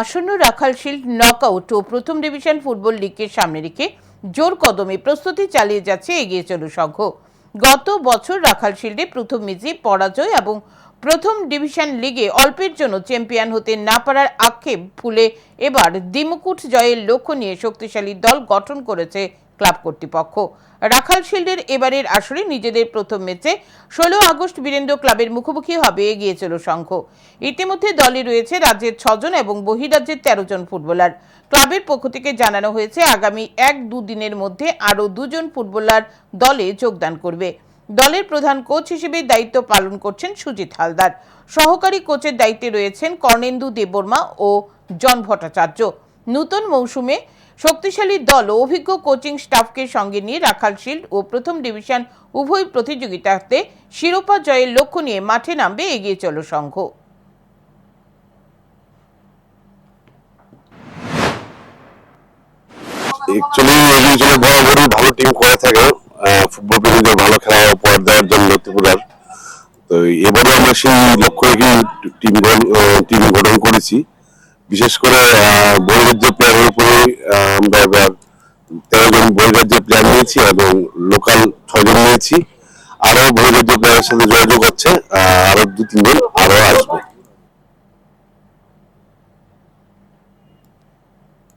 আসন্ন রাখাল shield knockout ও প্রথম division football লিগকে সামনে রেখে জোর কদমে প্রস্তুতি চালিয়ে যাচ্ছে এগিয়ে চলো সংঘ। গত বছর রাখাল শিল্ডে প্রথম ম্যাচে পরাজয় এবং প্রথম ডিভিশন লিগে অল্পের জন্য চ্যাম্পিয়ন হতে না পারার আক্ষেপ ভুলে এবার দ্বিমুকুট জয়ের লক্ষ্য নিয়ে শক্তিশালী দল গঠন করেছে ক্লাব কর্তৃপক্ষ। রাখাল শিল্ডের এবারের আসরে নিজেদের প্রথম ম্যাচে 16 আগস্ট বীরেন্দ্র ক্লাবের মুখোমুখি হবে এগিয়ে চলো সংঘ। ইতিমধ্যে দলে রয়েছে রাজ্যের 6 জন এবং বহিরাজ্যের 13 জন ফুটবলার। ক্লাবের পক্ষ থেকে জানানো হয়েছে আগামী 1-2 দিনের মধ্যে আরও 2 জন ফুটবলার দলে যোগদান করবে। দলের প্রধান কোচ হিসেবে দায়িত্ব পালন করছেন সুজিত হালদার। সহকারী কোচের দায়িত্বে রয়েছেন কর্ণেন্দু দেববর্মা ও জন ভট্টাচার্য। নতুন মৌসুমে শক্তিশালী দল ও অভিজ্ঞ কোচিং স্টাফকে সঙ্গে নিয়ে রাখাল শিল্ড ও প্রথম ডিভিশন উভয় প্রতিযোগিতাতে শিরোপা জয়ের লক্ষ্য নিয়ে মাঠে নামবে এগিয়ে চলো সংঘ। বরাবরই ভালো টিম করে থাকে ফুটবল প্রেমীদের ভালো খেলা উপহার দেওয়ার জন্য ত্রিপুরার। তো এবারে আমরা সেই লক্ষ্য রেখে টিম গঠন করেছি। বিশেষ করে বহিরাজ্য প্লেয়ারের উপরে আমরা এবার 13 জন বহিরাজ্যের প্লেয়ার নিয়েছি এবং লোকাল 6 জন নিয়েছি। আরো বহিরাজ্য প্লেয়ারের সাথে যোগাযোগ হচ্ছে, আরো 2-3 জন